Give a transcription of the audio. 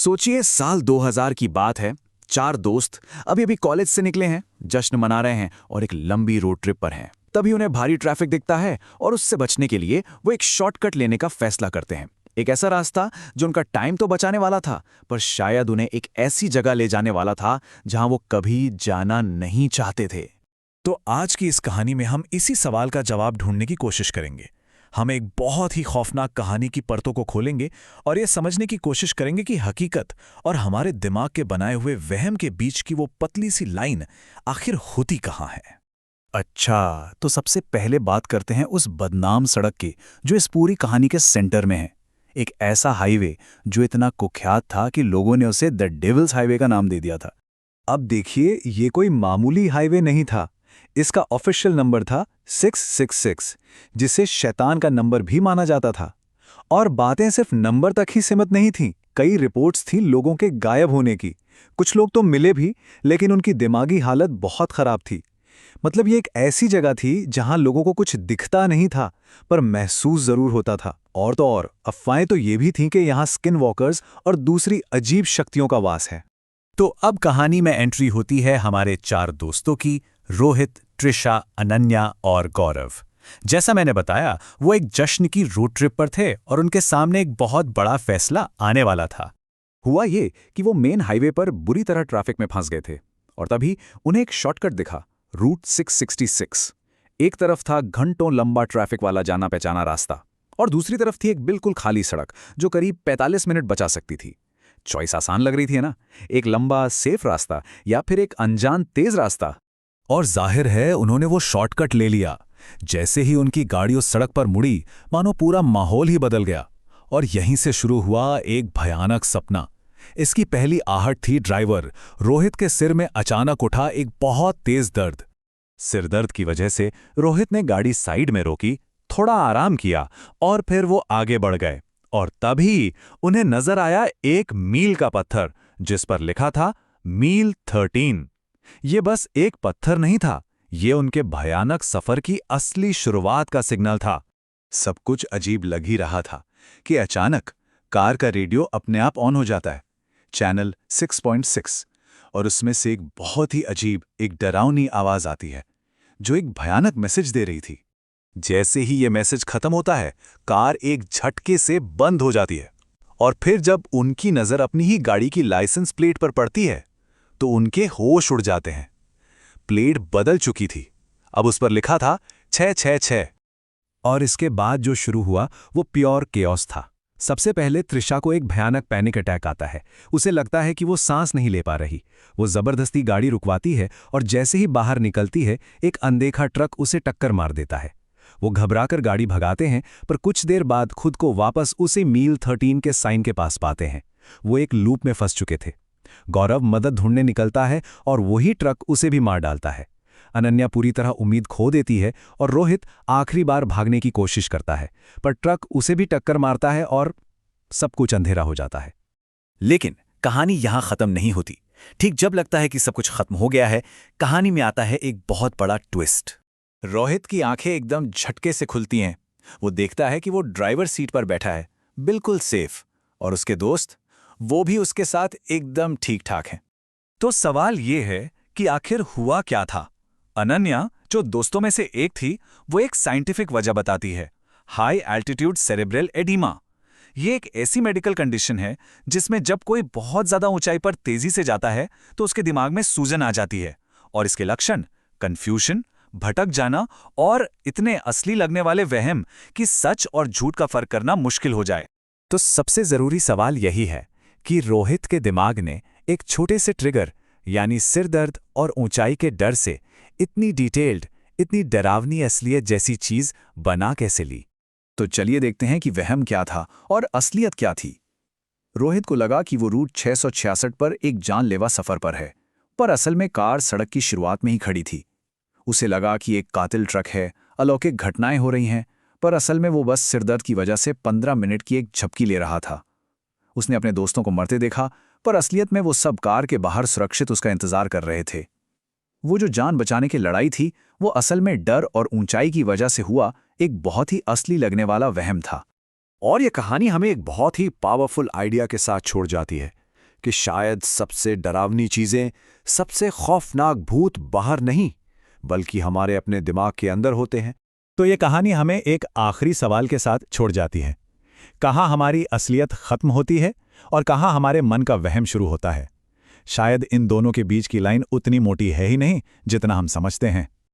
सोचिए साल 2000 की बात है। चार दोस्त अभी अभी कॉलेज से निकले हैं, जश्न मना रहे हैं और एक लंबी रोड ट्रिप पर हैं। तभी उन्हें भारी ट्रैफिक दिखता है और उससे बचने के लिए वो एक शॉर्टकट लेने का फैसला करते हैं। एक ऐसा रास्ता जो उनका टाइम तो बचाने वाला था, पर शायद उन्हें एक ऐसी जगह ले जाने वाला था जहां वो कभी जाना नहीं चाहते थे। तो आज की इस कहानी में हम इसी सवाल का जवाब ढूंढने की कोशिश करेंगे। हम एक बहुत ही खौफनाक कहानी की परतों को खोलेंगे और ये समझने की कोशिश करेंगे कि हकीकत और हमारे दिमाग के बनाए हुए वहम के बीच की वो पतली सी लाइन आखिर होती कहाँ है। अच्छा, तो सबसे पहले बात करते हैं उस बदनाम सड़क की जो इस पूरी कहानी के सेंटर में है। एक ऐसा हाईवे जो इतना कुख्यात था कि लोगों ने उसे द डेविल्स हाईवे का नाम दे दिया था। अब देखिए, ये कोई मामूली हाईवे नहीं था। इसका ऑफिशियल नंबर था 666, जिसे शैतान का नंबर भी माना जाता था। और बातें सिर्फ नंबर तक ही सीमित नहीं थीं। कई रिपोर्ट्स थीं लोगों के गायब होने की। कुछ लोग तो मिले भी, लेकिन उनकी दिमागी हालत बहुत खराब थी। मतलब ये एक ऐसी जगह थी जहां लोगों को कुछ दिखता नहीं था, पर महसूस जरूर होता था। और तो और अफवाहें तो ये भी थीं कि यहाँ स्किन वॉकर्स और दूसरी अजीब शक्तियों का वास है। तो अब कहानी में एंट्री होती है हमारे चार दोस्तों की, रोहित, त्रिशा, अनन्या और गौरव। जैसा मैंने बताया, वो एक जश्न की रोड ट्रिप पर थे और उनके सामने एक बहुत बड़ा फैसला आने वाला था। हुआ ये कि वो मेन हाईवे पर बुरी तरह ट्रैफिक में फंस गए थे और तभी उन्हें एक शॉर्टकट दिखा, रूट 666। एक तरफ था घंटों लंबा ट्रैफिक वाला जाना पहचाना रास्ता और दूसरी तरफ थी एक बिल्कुल खाली सड़क जो करीब 45 मिनट बचा सकती थी। चॉइस आसान लग रही थी ना, एक लंबा सेफ रास्ता या फिर एक अनजान तेज रास्ता। और जाहिर है उन्होंने वो शॉर्टकट ले लिया। जैसे ही उनकी गाड़ी उस सड़क पर मुड़ी, मानो पूरा माहौल ही बदल गया। और यहीं से शुरू हुआ एक भयानक सपना। इसकी पहली आहट थी ड्राइवर रोहित के सिर में अचानक उठा एक बहुत तेज दर्द। सिरदर्द की वजह से रोहित ने गाड़ी साइड में रोकी, थोड़ा आराम किया और फिर वो आगे बढ़ गए। और तभी उन्हें नजर आया एक मील का पत्थर जिस पर लिखा था मील 13। ये बस एक पत्थर नहीं था, ये उनके भयानक सफर की असली शुरुआत का सिग्नल था। सब कुछ अजीब लग ही रहा था कि अचानक कार का रेडियो अपने आप ऑन हो जाता है, चैनल 6.6, और उसमें से एक बहुत ही अजीब, एक डरावनी आवाज आती है जो एक भयानक मैसेज दे रही थी। जैसे ही ये मैसेज खत्म होता है, कार एक झटके से बंद हो जाती है। और फिर जब उनकी नजर अपनी ही गाड़ी की लाइसेंस प्लेट पर पड़ती है तो उनके होश उड़ जाते हैं। प्लेट बदल चुकी थी, अब उस पर लिखा था 666। और इसके बाद जो शुरू हुआ वो प्योर केओस था। सबसे पहले त्रिशा को एक भयानक पैनिक अटैक आता है। उसे लगता है कि वो सांस नहीं ले पा रही। वो जबरदस्ती गाड़ी रुकवाती है और जैसे ही बाहर निकलती है, एक अनदेखा ट्रक उसे टक्कर मार देता है। वो घबराकर गाड़ी भगाते हैं, पर कुछ देर बाद खुद को वापस उसी मील 13 के साइन के पास पाते हैं। वो एक लूप में फंस चुके थे। गौरव मदद ढूंढने निकलता है और वही ट्रक उसे भी मार डालता है। अनन्या पूरी तरह उम्मीद खो देती है और रोहित आखिरी बार भागने की कोशिश करता है, पर ट्रक उसे भी टक्कर मारता है और सब कुछ अंधेरा हो जाता है। लेकिन कहानी यहां खत्म नहीं होती। ठीक जब लगता है कि सब कुछ खत्म हो गया है, कहानी में आता है एक बहुत बड़ा ट्विस्ट। रोहित की आंखें एकदम झटके से खुलती हैं। वो देखता है कि वो ड्राइवर सीट पर बैठा है, बिल्कुल सेफ, और उसके दोस्त वो भी उसके साथ एकदम ठीक ठाक हैं। तो सवाल ये है कि आखिर हुआ क्या था। अनन्या, जो दोस्तों में से एक थी, वो एक साइंटिफिक वजह बताती है, हाई एल्टीट्यूड सेरेब्रल एडीमा। ये एक ऐसी मेडिकल कंडीशन है जिसमें जब कोई बहुत ज्यादा ऊंचाई पर तेजी से जाता है तो उसके दिमाग में सूजन आ जाती है। और इसके लक्षण कंफ्यूजन, भटक जाना और इतने असली लगने वाले वहम कि सच और झूठ का फर्क करना मुश्किल हो जाए। तो सबसे जरूरी सवाल यही है कि रोहित के दिमाग ने एक छोटे से ट्रिगर यानी सिरदर्द और ऊंचाई के डर से इतनी डिटेल्ड, इतनी डरावनी असलियत जैसी चीज बना कैसे ली। तो चलिए देखते हैं कि वहम क्या था और असलियत क्या थी। रोहित को लगा कि वो रूट 666 पर एक जानलेवा सफर पर है, पर असल में कार सड़क की शुरुआत में ही खड़ी थी। उसे लगा कि एक कातिल ट्रक है, अलौकिक घटनाएं हो रही हैं, पर असल में वो बस सिरदर्द की वजह से 15 मिनट की एक झपकी ले रहा था। उसने अपने दोस्तों को मरते देखा, पर असलियत में वो सब कार के बाहर सुरक्षित उसका इंतजार कर रहे थे। वो जो जान बचाने की लड़ाई थी, वो असल में डर और ऊंचाई की वजह से हुआ एक बहुत ही असली लगने वाला वहम था। और ये कहानी हमें एक बहुत ही पावरफुल आइडिया के साथ छोड़ जाती है कि शायद सबसे डरावनी चीजें, सबसे खौफनाक भूत बाहर नहीं, बल्कि हमारे अपने दिमाग के अंदर होते हैं। तो ये कहानी हमें एक आखिरी सवाल के साथ छोड़ जाती है। कहाँ हमारी असलियत खत्म होती है और कहाँ हमारे मन का वहम शुरू होता है? शायद इन दोनों के बीच की लाइन उतनी मोटी है ही नहीं जितना हम समझते हैं।